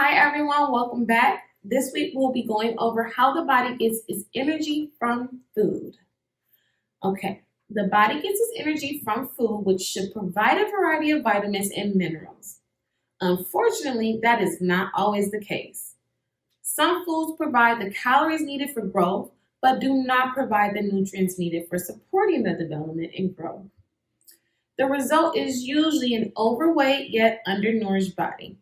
Hi everyone, welcome back. This week we'll be going over how the body gets its energy from food. Okay, the body gets its energy from food, which should provide a variety of vitamins and minerals. Unfortunately, that is not always the case. Some foods provide the calories needed for growth, but do not provide the nutrients needed for supporting the development and growth. The result is usually an overweight yet undernourished body.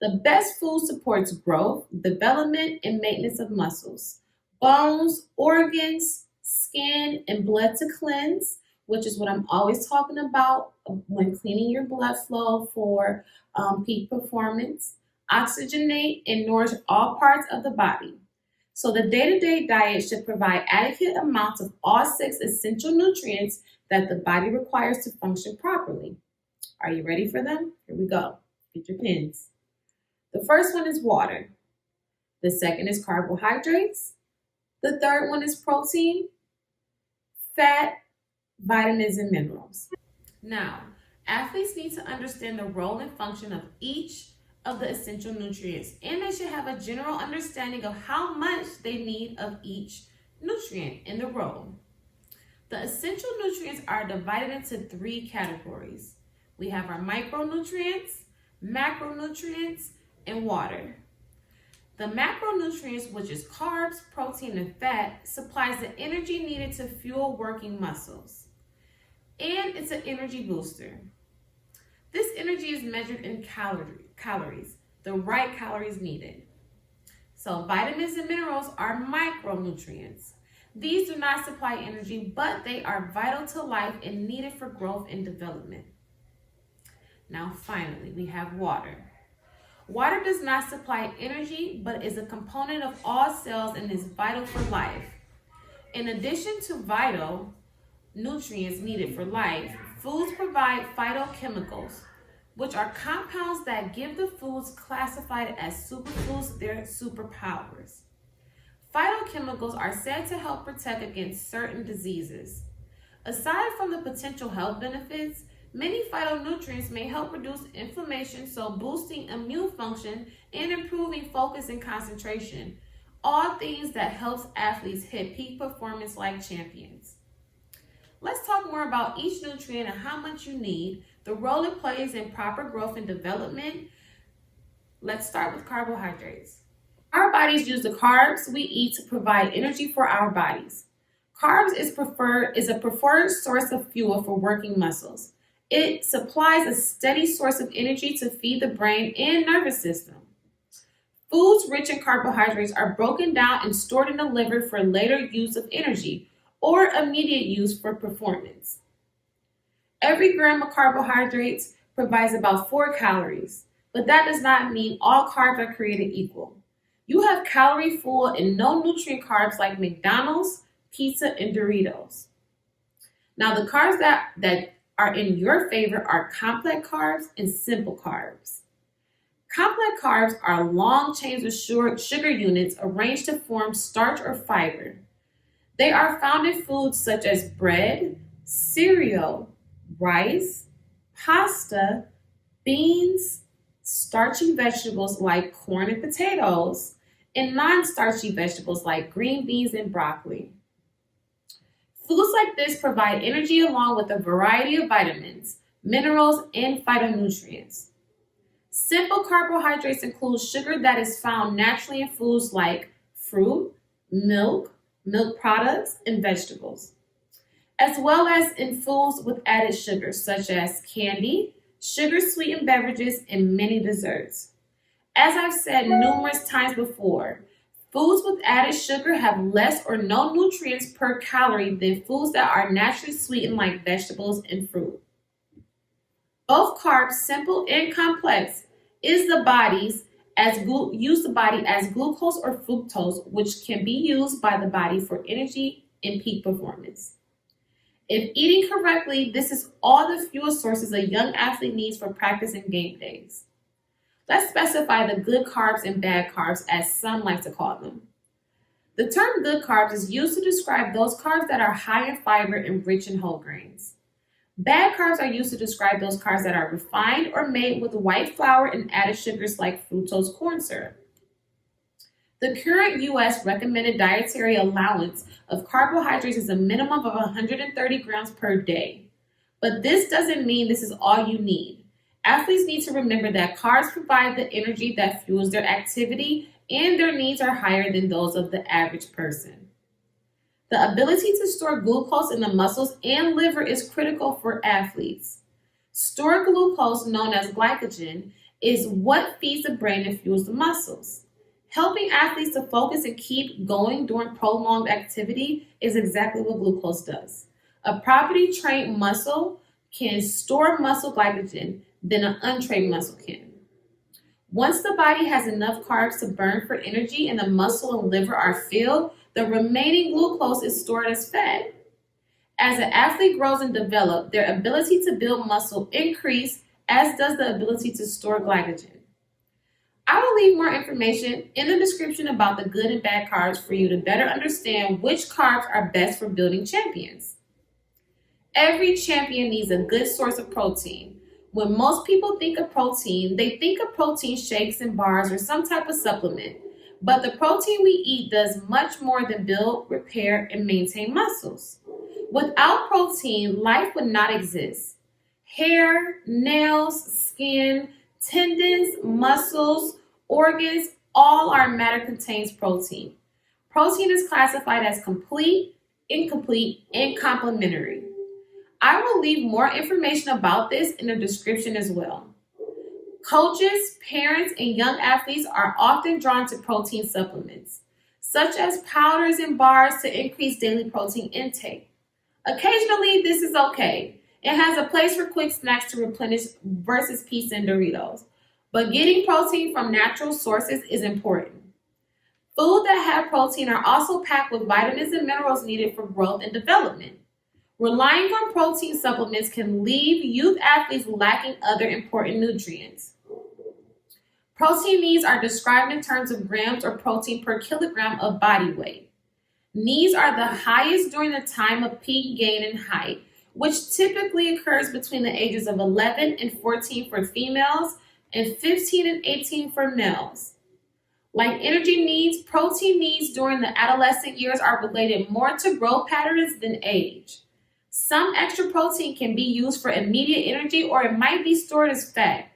The best food supports growth, development, and maintenance of muscles, bones, organs, skin, and blood to cleanse, which is what I'm always talking about when cleaning your blood flow for peak performance, oxygenate, and nourish all parts of the body. So the day-to-day diet should provide adequate amounts of all six essential nutrients that the body requires to function properly. Are you ready for them? Here we go. Get your pens. The first one is water. The second is carbohydrates. The third one is protein, fat, vitamins, and minerals. Now, athletes need to understand the role and function of each of the essential nutrients, and they should have a general understanding of how much they need of each nutrient and the role. The essential nutrients are divided into three categories. We have our micronutrients, macronutrients, and water. The macronutrients, which is carbs, protein, and fat, supplies the energy needed to fuel working muscles. And it's an energy booster. This energy is measured in calories, the right calories needed. So vitamins and minerals are micronutrients. These do not supply energy, but they are vital to life and needed for growth and development. Now finally, we have water. Water does not supply energy, but is a component of all cells and is vital for life. In addition to vital nutrients needed for life, foods provide phytochemicals, which are compounds that give the foods classified as superfoods their superpowers. Phytochemicals are said to help protect against certain diseases. Aside from the potential health benefits, many phytonutrients may help reduce inflammation, so boosting immune function and improving focus and concentration, all things that helps athletes hit peak performance like champions. Let's talk more about each nutrient and how much you need, the role it plays in proper growth and development. Let's start with carbohydrates. Our bodies use the carbs we eat to provide energy for our bodies. Carbs is a preferred source of fuel for working muscles. It supplies a steady source of energy to feed the brain and nervous system. Foods rich in carbohydrates are broken down and stored in the liver for later use of energy or immediate use for performance. Every gram of carbohydrates provides about 4 calories, but that does not mean all carbs are created equal. You have calorie full and no nutrient carbs like McDonald's, pizza, and Doritos. Now the carbs that are in your favor are complex carbs and simple carbs. Complex carbs are long chains of sugar units arranged to form starch or fiber. They are found in foods such as bread, cereal, rice, pasta, beans, starchy vegetables like corn and potatoes, and non-starchy vegetables like green beans and broccoli. Foods like this provide energy along with a variety of vitamins, minerals, and phytonutrients. Simple carbohydrates include sugar that is found naturally in foods like fruit, milk products, and vegetables, as well as in foods with added sugars such as candy, sugar-sweetened beverages, and many desserts. As I've said numerous times before, foods with added sugar have less or no nutrients per calorie than foods that are naturally sweetened like vegetables and fruit. Both carbs, simple and complex, use the body as glucose or fructose, which can be used by the body for energy and peak performance. If eating correctly, this is all the fuel sources a young athlete needs for practice and game days. Let's specify the good carbs and bad carbs, as some like to call them. The term good carbs is used to describe those carbs that are high in fiber and rich in whole grains. Bad carbs are used to describe those carbs that are refined or made with white flour and added sugars like fructose corn syrup. The current U.S. recommended dietary allowance of carbohydrates is a minimum of 130 grams per day. But this doesn't mean this is all you need. Athletes need to remember that carbs provide the energy that fuels their activity, and their needs are higher than those of the average person. The ability to store glucose in the muscles and liver is critical for athletes. Stored glucose, known as glycogen, is what feeds the brain and fuels the muscles. Helping athletes to focus and keep going during prolonged activity is exactly what glucose does. A properly trained muscle can store muscle glycogen than an untrained muscle can. Once the body has enough carbs to burn for energy and the muscle and liver are filled, the remaining glucose is stored as fat. As an athlete grows and develops, their ability to build muscle increases, as does the ability to store glycogen. I will leave more information in the description about the good and bad carbs for you to better understand which carbs are best for building champions. Every champion needs a good source of protein. When most people think of protein, they think of protein shakes and bars or some type of supplement. But the protein we eat does much more than build, repair, and maintain muscles. Without protein, life would not exist. Hair, nails, skin, tendons, muscles, organs, all our matter contains protein. Protein is classified as complete, incomplete, and complementary. I will leave more information about this in the description as well. Coaches, parents, and young athletes are often drawn to protein supplements, such as powders and bars to increase daily protein intake. Occasionally, this is okay. It has a place for quick snacks to replenish versus pizza and Doritos. But getting protein from natural sources is important. Foods that have protein are also packed with vitamins and minerals needed for growth and development. Relying on protein supplements can leave youth athletes lacking other important nutrients. Protein needs are described in terms of grams or protein per kilogram of body weight. Needs are the highest during the time of peak gain in height, which typically occurs between the ages of 11 and 14 for females and 15 and 18 for males. Like energy needs, protein needs during the adolescent years are related more to growth patterns than age. Some extra protein can be used for immediate energy, or it might be stored as fat.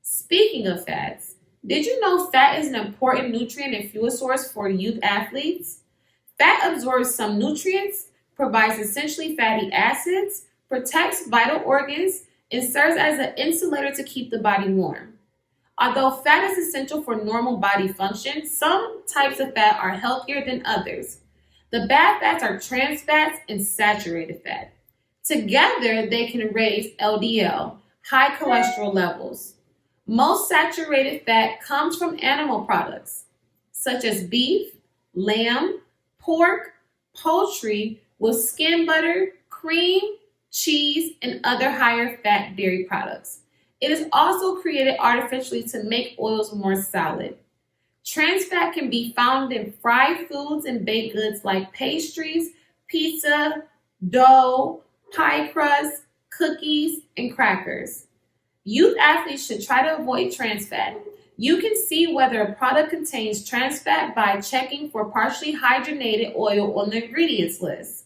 Speaking of fats, did you know fat is an important nutrient and fuel source for youth athletes? Fat absorbs some nutrients, provides essentially fatty acids, protects vital organs, and serves as an insulator to keep the body warm. Although fat is essential for normal body function, some types of fat are healthier than others. The bad fats are trans fats and saturated fat. Together, they can raise LDL, high cholesterol levels. Most saturated fat comes from animal products, such as beef, lamb, pork, poultry, with skim butter, cream, cheese, and other higher fat dairy products. It is also created artificially to make oils more solid. Trans fat can be found in fried foods and baked goods like pastries, pizza, dough, pie crust, cookies, and crackers. Youth athletes should try to avoid trans fat. You can see whether a product contains trans fat by checking for partially hydrogenated oil on the ingredients list.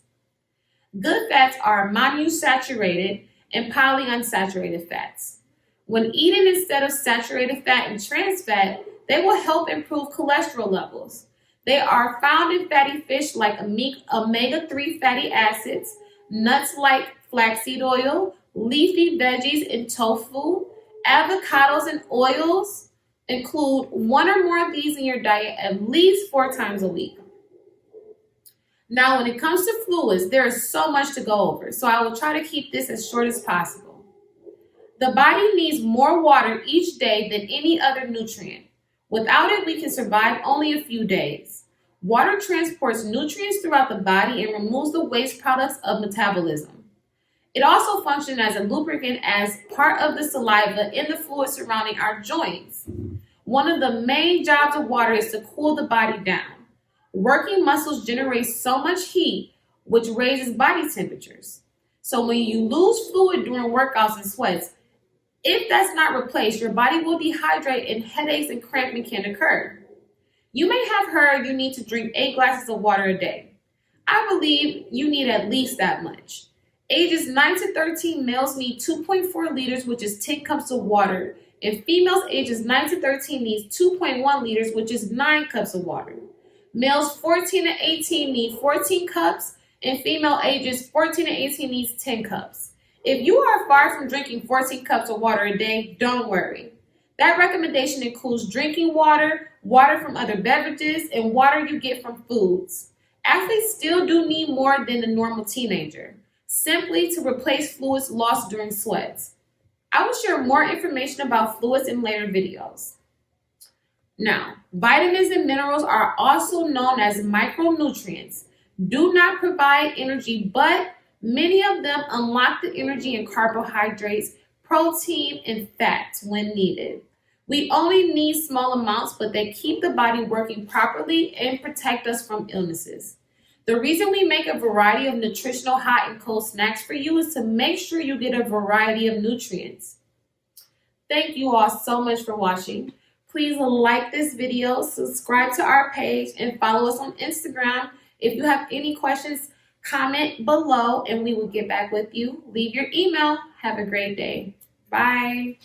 Good fats are monounsaturated and polyunsaturated fats. When eaten instead of saturated fat and trans fat, they will help improve cholesterol levels. They are found in fatty fish like omega-3 fatty acids, nuts like flaxseed oil, leafy veggies and tofu, avocados and oils. Include one or more of these in your diet at least 4 times a week. Now, when it comes to fluids, there is so much to go over, so I will try to keep this as short as possible. The body needs more water each day than any other nutrient. Without it, we can survive only a few days. Water transports nutrients throughout the body and removes the waste products of metabolism. It also functions as a lubricant as part of the saliva in the fluid surrounding our joints. One of the main jobs of water is to cool the body down. Working muscles generate so much heat, which raises body temperatures. So when you lose fluid during workouts and sweats, if that's not replaced, your body will dehydrate and headaches and cramping can occur. You may have heard you need to drink 8 glasses of water a day. I believe you need at least that much. Ages 9 to 13 males need 2.4 liters, which is 10 cups of water, and females ages 9 to 13 needs 2.1 liters, which is 9 cups of water. Males 14 to 18 need 14 cups, and female ages 14 to 18 needs 10 cups. If you are far from drinking 14 cups of water a day, don't worry. That recommendation includes drinking water, water from other beverages, and water you get from foods. Athletes still do need more than the normal teenager, simply to replace fluids lost during sweats. I will share more information about fluids in later videos. Now, vitamins and minerals are also known as micronutrients. Do not provide energy, but many of them unlock the energy in carbohydrates, protein, and fats when needed. We only need small amounts, but they keep the body working properly and protect us from illnesses. The reason we make a variety of nutritional hot and cold snacks for you is to make sure you get a variety of nutrients. Thank you all so much for watching. Please like this video, subscribe to our page, and follow us on Instagram. If you have any questions, comment below and we will get back with you. Leave your email. Have a great day. Bye.